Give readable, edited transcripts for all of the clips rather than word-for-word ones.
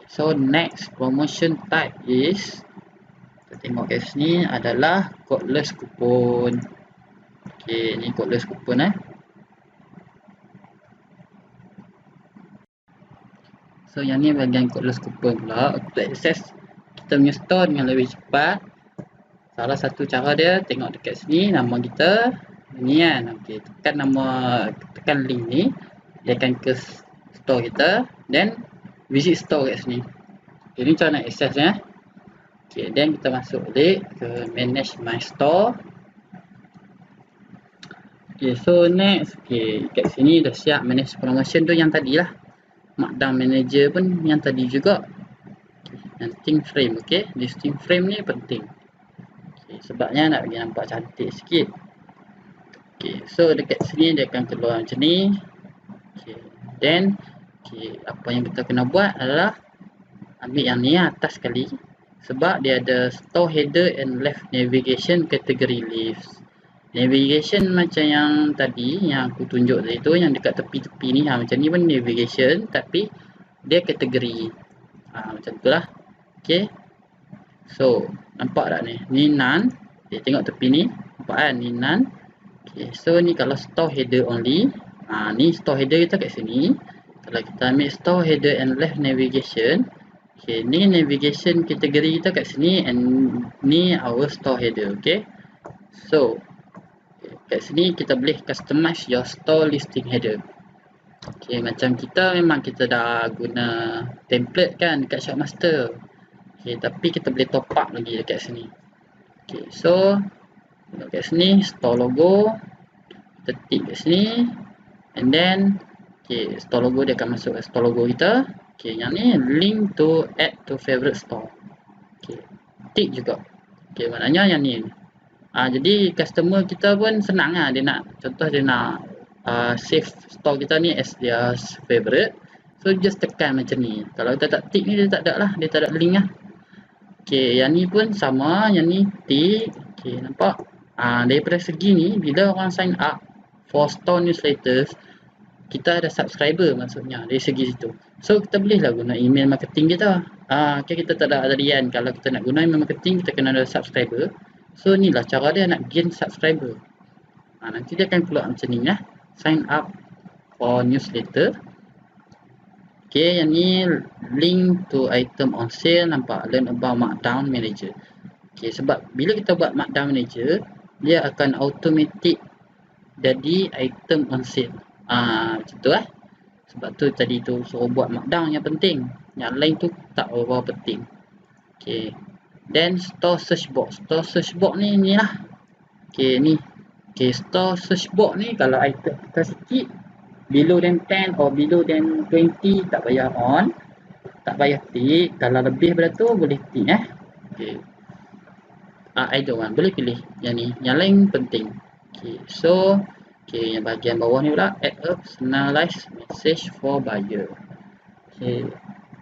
So next promotion type is, kita tengok kat sini adalah codeless coupon. Okay, ni codeless coupon So yang ni bahagian codeless coupon pula. Untuk akses kita punya store dengan lebih cepat, salah satu cara dia, tengok dekat sini nama kita ni kan. Okay, tekan link ni, dia akan ke store kita, then visit store kat sini. Okay, ni cara nak akses Okay, then kita masuk balik ke manage my store. Okay, so next, okay, kat sini dah siap manage promotion tu yang tadi lah. Markdown manager pun yang tadi juga. Okay, listing frame, okay, listing frame ni penting. Okay, sebabnya nak bagi nampak cantik sikit. Okay, so dekat sini dia akan keluar macam ni. Okay, then okay, apa yang kita kena buat adalah ambil yang ni atas sekali, sebab dia ada store header and left navigation category leaves. Navigation macam yang tadi yang aku tunjuk tadi tu, yang dekat tepi-tepi ni, macam ni pun navigation tapi dia kategori. Macam tu lah. Okay, so nampak tak ni? Ni none. Okay, tengok tepi ni, nampak kan? Ni none. Okay, so ni kalau store header only. Ni store header kita kat sini. Kalau kita ambil store header and left navigation, okay, ni navigation kategori kita kat sini, and ni our store header. Okay, so kat sini kita boleh customize your store listing header. Okay, macam kita memang kita dah guna template kan dekat Shopmaster. Okay, tapi kita boleh top up lagi dekat sini. Okay, so kat sini store logo, kita tick kat sini, and then okay, store logo dia akan masuk ke store logo kita. Okay, yang ni link to add to favorite store. Okay, tick juga. Okay, maknanya yang ni. Jadi customer kita pun senang lah. Dia nak, contoh dia nak save store kita ni as their favorite. So just tekan macam ni. Kalau kita tak tick ni, dia tak ada lah. Dia tak ada link lah. Okay, yang ni pun sama. Yang ni tick. Okay, nampak? Daripada segi ni, bila orang sign up for store newsletters, kita ada subscriber maksudnya dari segi situ. So kita boleh lah guna email marketing kita. Okay, kita tak ada harian. Kalau kita nak guna email marketing, kita kena ada subscriber. So inilah cara dia nak gain subscriber. Nanti dia akan keluar macam ni sign up for newsletter. Okay, yang ni link to item on sale. Nampak? Learn about markdown manager. Okay, sebab bila kita buat markdown manager, dia akan automatic jadi item on sale. Macam tu Sebab tu tadi tu suruh buat markdown yang penting. Yang lain tu tak berapa penting. Okay, then store search box. Store search box ni lah. Okay, ni. Okay, store search box ni kalau item kita sikit, below than 10 or below than 20, tak payah on, tak payah tick. Kalau lebih daripada tu boleh tick Okay, I don't want, boleh pilih yang ni. Yang lain penting. Okay, so okay, yang bahagian bawah ni pula, add a personalized message for buyer. Okay,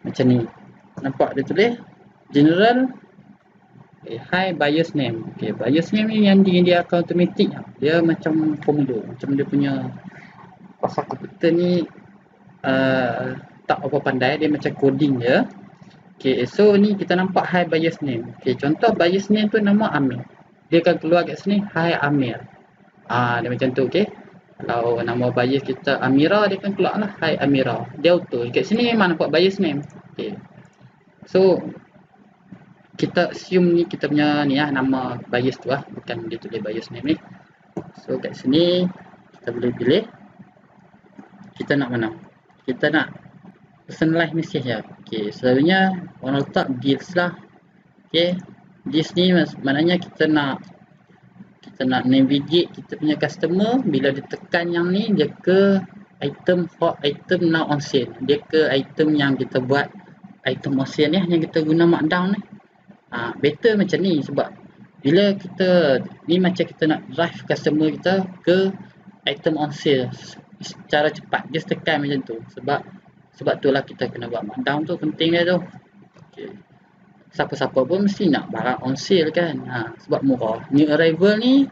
macam ni. Nampak dia tulis general. Okay, hi buyer's name. Okay, buyer's name ni yang dia akan automatic. Dia macam formular. Macam dia punya pasal komputer ni tak apa pandai. Dia macam coding je. Okay, so ni kita nampak hi buyer's name. Okay, contoh buyer's name tu nama Amir. Dia akan keluar kat sini, hi Amir. Dia macam tu, okay. Kalau nama buyers kita Amira, dia akan keluar lah, hi Amira. Dia auto. Kat sini memang nampak buyer's name. Okay, so kita assume ni kita punya ni nama buyers tu bukan dia tulis buyer's name ni. So kat sini kita boleh pilih kita nak mana. Kita nak personalized message Okay, selalunya orang letak deals lah. Okay, deals ni maknanya kita nak navigate kita punya customer. Bila dia tekan yang ni, dia ke item hot, item now on sale. Dia ke item yang kita buat item on sale ni, yang kita guna markdown ni. Better macam ni, sebab bila kita ni macam kita nak drive customer kita ke item on sale secara cepat, just tekan macam tu. Sebab tu lah kita kena buat markdown tu, penting dia tu. Okay, siapa-siapa pun mesti nak barang on sale kan. Sebab murah. New arrival ni,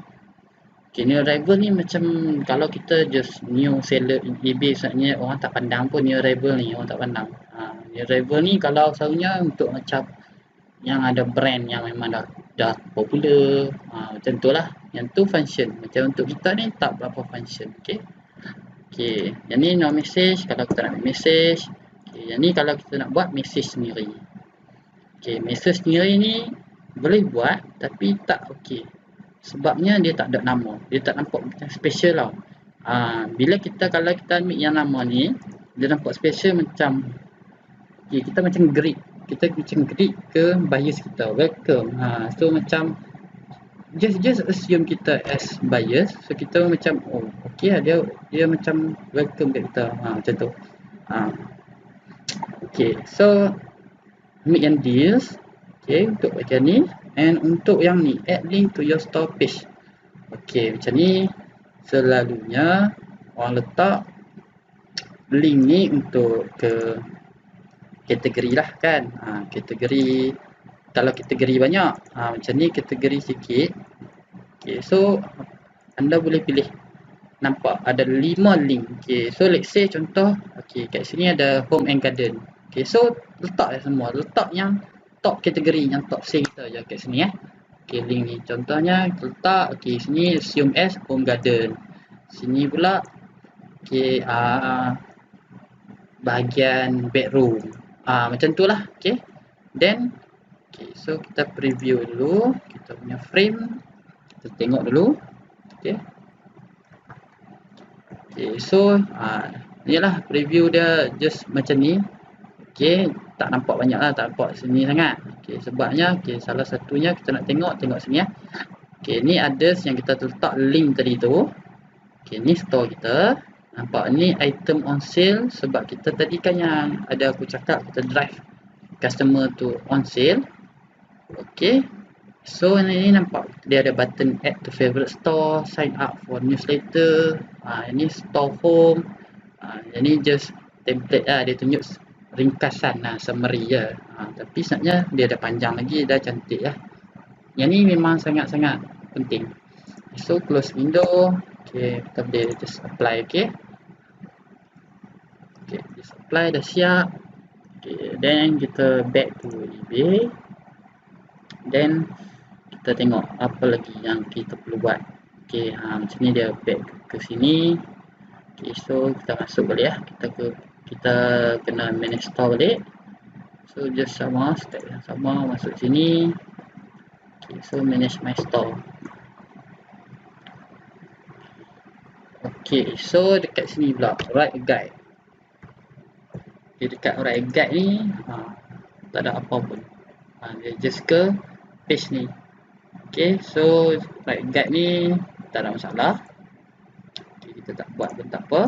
okay, new arrival ni macam kalau kita just new seller in eBay, sebenarnya orang tak pandang pun new arrival ni, orang tak pandang. New Ni rival ni kalau selalunya untuk macam yang ada brand yang memang dah popular, macam tu lah. Yang tu function. Macam untuk kita ni tak berapa function. Okay. Okay. Yang ni no message kalau kita nak message. Okay. Yang ni kalau kita nak buat message sendiri. Okay. Message sendiri ni boleh buat tapi tak okay. Sebabnya dia tak ada nama. Dia tak nampak macam special tau. Bila kalau kita ambil yang nama ni, dia nampak special macam okay, kita macam greet. Kita macam greet ke buyers kita. Welcome. So macam just assume kita as buyers. So kita macam oh okay lah, dia macam welcome kat kita. Macam tu. Okay. So ambil yang deals. Okay. Untuk bagian ni. And untuk yang ni, add link to your store page. Okay. Macam ni. Selalunya orang letak link ni untuk ke kategori lah kan. Kategori, kalau kategori banyak, macam ni kategori sikit. Okay, so anda boleh pilih. Nampak ada 5 link. Okay, so let's say contoh, okay, kat sini ada home and garden. Okay, so letak semua. Letak yang top kategori, yang top sale kita je kat sini Okay, link ni contohnya letak, okay, sini assume as home garden. Sini pula, okay, bahagian bedroom. Macam tu lah. Okay. Then, okay, so kita preview dulu. Kita punya frame. Kita tengok dulu. Okay. Okay, so, inilah preview dia just macam ni. Okay, tak nampak banyak lah. Tak nampak sini sangat. Okay, sebabnya, okay, salah satunya kita nak tengok sini Okay, ni others yang kita letak link tadi tu. Okay, ni store kita. Nampak ni item on sale sebab kita tadi kan yang ada aku cakap kita drive customer tu on sale. Okay. So ni nampak dia ada button add to favorite store, sign up for newsletter. Ini store home. Ini just template lah, dia tunjuk ringkasan lah, summary je. Tapi sebenarnya dia ada panjang lagi, dah cantik lah. Yang ni memang sangat-sangat penting. So close window. Okay, kita boleh just apply. Okay. Okay, just apply, dah siap. Okay, then kita back to eBay. Then kita tengok apa lagi yang kita perlu buat. Okay, macam ni dia back ke sini. Okay, so kita masuk balik kita kena manage store balik. So just sama, step yang sama, masuk sini. Okay, so manage my store. Okay, so dekat sini pula write a guide. Okay, dekat write a guide ni tak ada apa pun. Dia just ke page ni. Okay, so write a guide ni tak ada masalah. Okay, kita tak buat pun tak apa.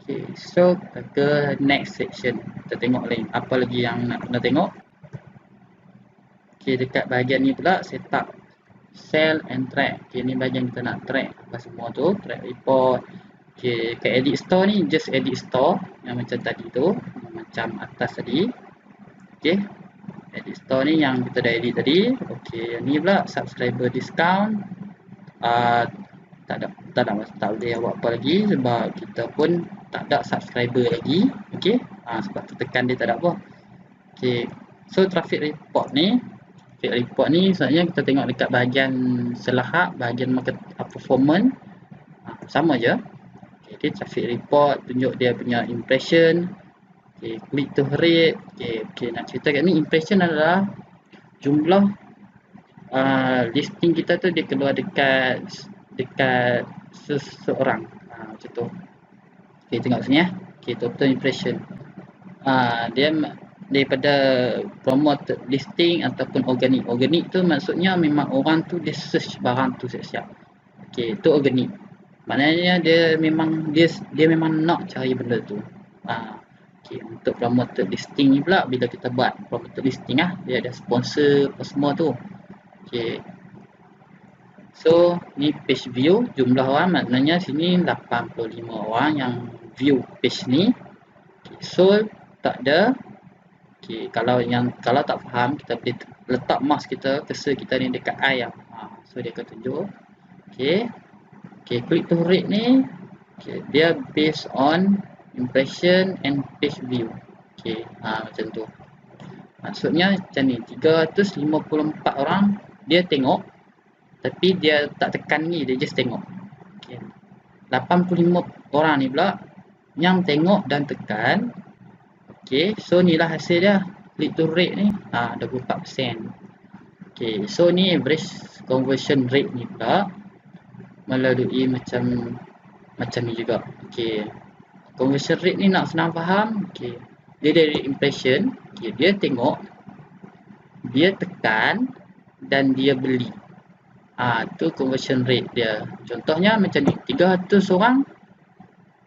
Okay, so kita ke next section. Kita tengok lagi apa lagi yang nak kena tengok. Okay, dekat bahagian ni pula setup sell and track. Okay, ni bahagian kita nak track apa semua tu, track report. Okay, kat edit store ni just edit store yang macam tadi tu, macam atas tadi. Okay, edit store ni yang kita dah edit tadi. Okay, yang ni pula subscriber discount. Tak boleh buat apa lagi sebab kita pun tak ada subscriber lagi. Okay, sebab tekan dia tak ada apa. Okay, so traffic report ni sebenarnya kita tengok dekat bahagian selahap, bahagian market performance, sama je. Okay, traffic report tunjuk dia punya impression. Okay, click to rate. Okay, nak cerita kat ni, impression adalah jumlah listing kita tu dia keluar dekat seseorang. Macam tu. Okay, tengok sini Okay, total impression. Dia daripada promoted listing ataupun organic. Organic tu maksudnya memang orang tu dia search barang tu siap-siap. Okay, tu organic. Maknanya dia memang nak cari benda tu. Okay, untuk promoted listing ni pula bila kita buat promoted listing dia ada sponsor apa semua tu. Okay. So, ni page view jumlah orang, maknanya sini 85 orang yang view page ni. Okay, so tak ada. Okay, kalau tak faham, kita boleh letak mouse kita, cursor kita ni dekat I so dia akan tunjuk. Okay, click to rate ni, okay, dia based on impression and page view. Okey, macam tu. Maksudnya macam ni, 354 orang dia tengok tapi dia tak tekan ni, dia just tengok. Okey. 85 orang ni pula yang tengok dan tekan. Okey, so ni lah hasil dia. Click to rate ni 24%. Okey, so ni average conversion rate ni pula melalui macam ni juga. Okey. Conversion rate ni nak senang faham. Okey. Dia dari impression, okey, dia tengok, dia tekan dan dia beli. Tu conversion rate dia. Contohnya macam ni, 300 orang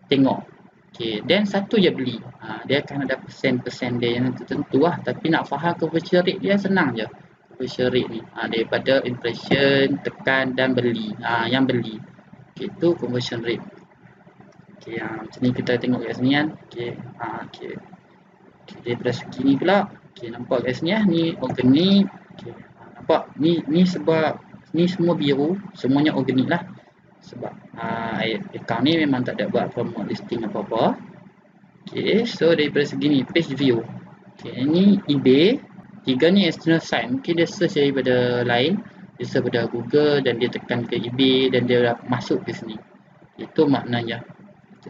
tengok. Okey, then satu je beli. Dia akan ada persen-persen dia yang tertentu lah. Tapi nak faham conversion rate dia senang je. Conversion rate ni daripada impression, tekan dan beli. Yang beli. Okey, tu conversion rate. Okey, macam ni kita tengok kat sini kan. Okey, okey. Okey, daripada segi ni pula. Okey, nampak kat sini ni organik. Okey, nampak ni sebab ni semua biru, semuanya organik lah. Sebab account ni memang tak ada buat promote listing apa-apa. Okay, so daripada segi ni page view. Okay, ni eBay. 3 ni external site. Mungkin dia search daripada lain, dia search daripada Google dan dia tekan ke eBay dan dia dah masuk ke sini. Itu maknanya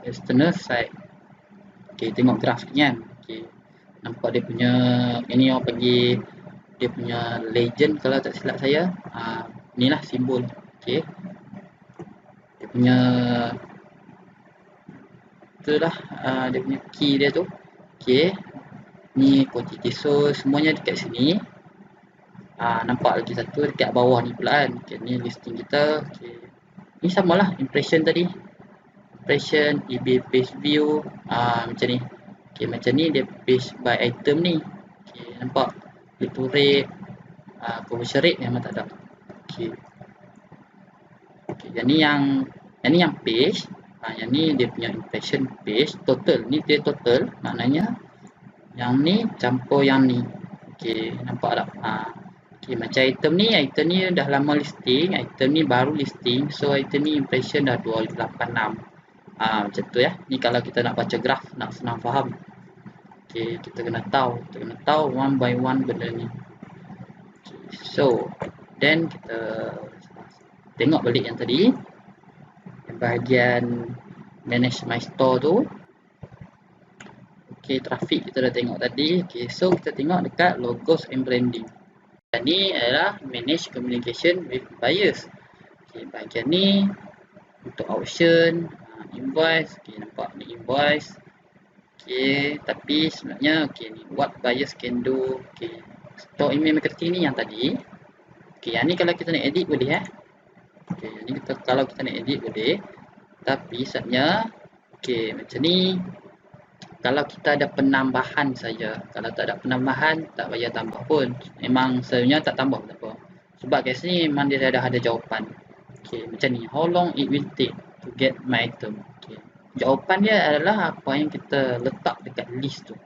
external site. Okay, tengok graf ni kan. Okay, nampak dia punya, ini orang panggil dia punya legend kalau tak silap saya. Inilah simbol. Okay, dia punya itulah dia punya key dia tu. Okey, ni quantity source semuanya dekat sini. Nampak lagi satu dekat bawah ni pula kan. Okay, ni listing kita. Okey, ni samalah impression tadi. Impression, eBay page view, macam ni. Okey, macam ni dia page by item ni. Okey, nampak click to rate, conversion rate memang tak ada. Okey. Okey, yang ni yang page. Yang ni dia punya impression page total. Ni dia total, maknanya yang ni campur yang ni. Okey, nampak tak? Okey, macam item ni dah lama listing, item ni baru listing. So item ni impression dah 286. Macam tu ya. Ni kalau kita nak baca graf, nak senang faham. Okey, kita kena tahu one by one benda ni. Okay, so then kita tengok balik yang tadi. Bahagian manage my store tu. Okey, traffic kita dah tengok tadi. Okey, so kita tengok dekat logos and branding. Dan ni adalah manage communication with buyers. Okey, bahagian ni untuk auction, invoice. Okey, nampak ni invoice. Okey, tapi sebenarnya okey ni what buyers can do. Okey, store email marketing ni yang tadi. Okey, yang ni kalau kita nak edit boleh Okey, ni kalau kita nak edit boleh. Tapi sebenarnya okey macam ni kalau kita ada penambahan saja. Kalau tak ada penambahan tak payah tambah pun. Memang sebenarnya tak tambah tak apa. Sebab kat sini memang dia dah ada jawapan. Okey, macam ni. How long it will take to get my item. Okey. Jawapan dia adalah apa yang kita letak dekat list tu.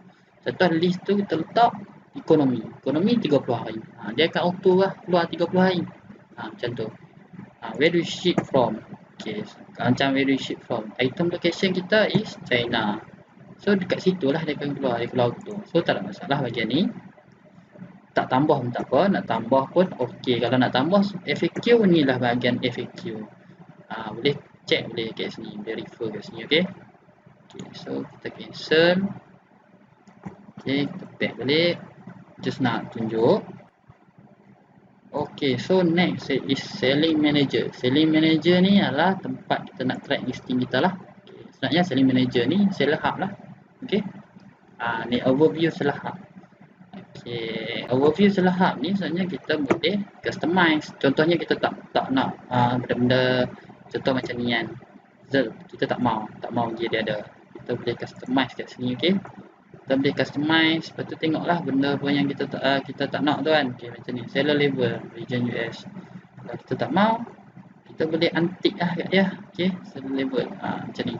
Contoh list tu kita letak ekonomi. Ekonomi 30 hari. Dia akan auto lah keluar 30 hari. Macam tu. Where do you ship from? Okay, macam where do you ship from? Item location kita is China. So dekat situ lah dia akan keluar, dia keluar auto. So tak ada masalah bahagian ni. Tak tambah pun tak apa, nak tambah pun okey. Kalau nak tambah FAQ ni lah bahagian FAQ. Boleh check boleh kat sini, boleh refer kat sini, okey. Okay, so kita cancel. Okay, kita back balik. Just nak tunjuk. Okay, so next is selling manager. Selling manager ni adalah tempat kita nak track listing kita lah. Okay, sebenarnya selling manager ni seller hub lah. Okay, ni overview seller hub. Okay, overview seller hub ni sebenarnya kita boleh customize. Contohnya kita tak nak benda-benda contoh macam ni kan. Kita tak mau dia ada. Kita boleh customize kat sini, okay. Kita boleh customize, lepas tu tengoklah benda apa yang kita tak nak tu kan. Okay, macam ni, seller level, region US. Kalau kita tak mau, kita boleh untick lah kat dia. Okay, seller level, macam ni.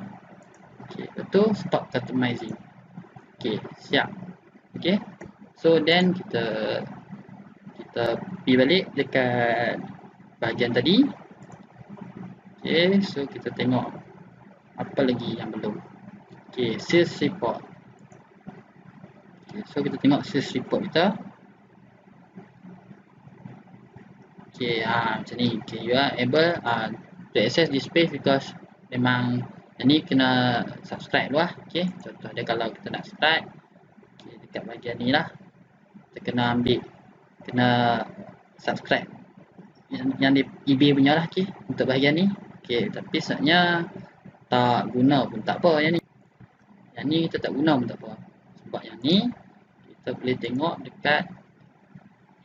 Okay, lepas tu stop customizing. Okay, siap. Okay, so then kita pergi balik dekat bahagian tadi. Okay, so kita tengok apa lagi yang belum. Okay, sales report. Okay, so kita tengok sales report kita. Okay, macam ni. Okay, you are able to access this page because memang ni kena subscribe dulu lah. Okay, contoh dia kalau kita nak subscribe, okay, dekat bahagian ni lah kita kena ambil, kena subscribe yang di eBay punya lah. Okay, untuk bahagian ni. Okay, tapi sebenarnya tak guna pun tak apa yang ni. Yang ni kita tak guna pun tak apa. Sebab yang ni kita boleh tengok dekat,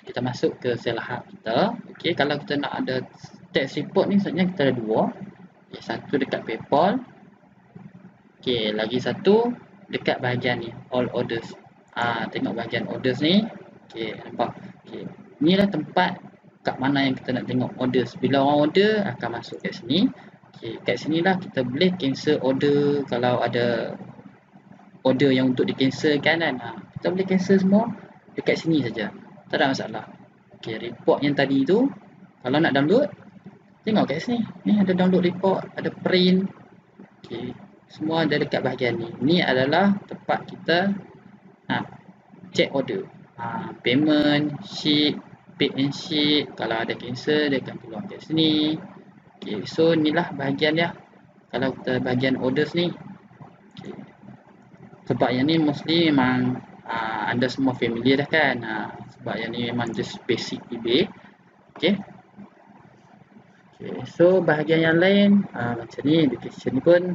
kita masuk ke sell hub kita. Okay, kalau kita nak ada tax report ni sebenarnya kita ada dua. Okay, satu dekat PayPal. Okay, lagi satu dekat bahagian ni, all orders. Tengok bahagian orders ni. Okay, nampak. Okay, ni lah tempat kat mana yang kita nak tengok orders. Bila orang order akan masuk kat sini. Okay, kat sini lah kita boleh cancel order. Kalau ada order yang untuk di cancel kan, kita boleh cancel semua dekat sini saja. Tak ada masalah. Okay, report yang tadi tu kalau nak download, tengok kat sini. Ni ada download report, ada print. Okay, semua ada dekat bahagian ni. Ni adalah tempat kita check order. Payment, sheet, pay and sheet. Kalau ada cancel, dia akan keluar kat sini. Okay, so inilah bahagian dia. Kalau kita bahagian orders ni. Okay. Sebab yang ni mostly memang anda semua familiar dah kan. Sebab yang ni memang just basic eBay. Okay. Okay, so bahagian yang lain macam ni, education ni pun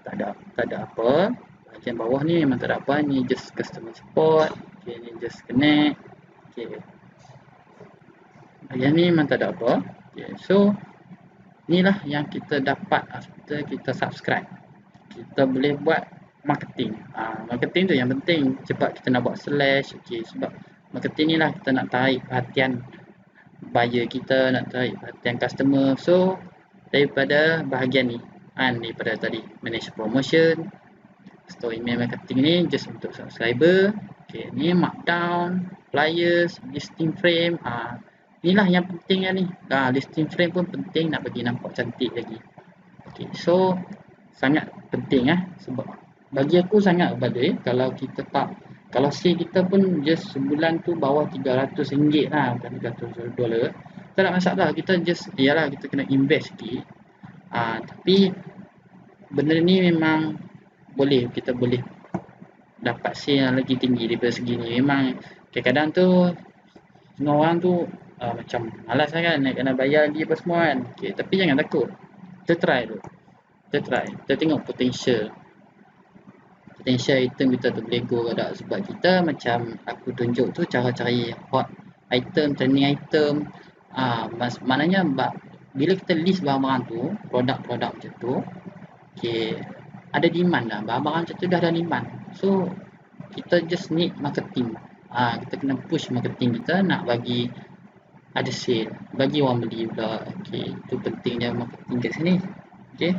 tak ada apa. Bahagian bawah ni memang tak ada apa, ni just customer support. Okay, ni just connect. Okay, bahagian ni memang tak ada apa. Okay, so inilah yang kita dapat after kita subscribe. Kita boleh buat marketing. Marketing tu yang penting. Cepat kita nak buat slash. Okay, sebab marketing ni lah kita nak tarik perhatian buyer kita, nak tarik perhatian customer. So daripada bahagian ni, daripada tadi manage promotion, store email marketing ni just untuk subscriber. Okay, ni markdown, flyers, listing frame. Inilah yang penting ni. Listing frame pun penting, nak bagi nampak cantik lagi. Okay, so sangat penting sebab bagi aku sangat value. Kalau kita tak, kalau sale kita pun just sebulan tu bawah RM300 lah, bukan $300. Tak ada masalah, kita just, iyalah kita kena invest sikit. Tapi benda ni memang boleh, kita boleh dapat sale yang lagi tinggi daripada segini. Memang kadang-kadang tu semua orang tu macam malas kan, nak kena bayar lagi apa semua kan. Okay, tapi jangan takut, kita try dulu. Kita tengok potential item kita tu boleh go ke tak. Sebab kita macam aku tunjuk tu cara cari hot item, trending item. Maknanya bila kita list barang-barang tu, produk-produk macam tu, okay, ada demand dah, barang-barang macam tu dah ada demand. So kita just need marketing. Kita kena push marketing kita, nak bagi ada sale, bagi orang beli pula. Okay, itu pentingnya marketing kat sini. Okay.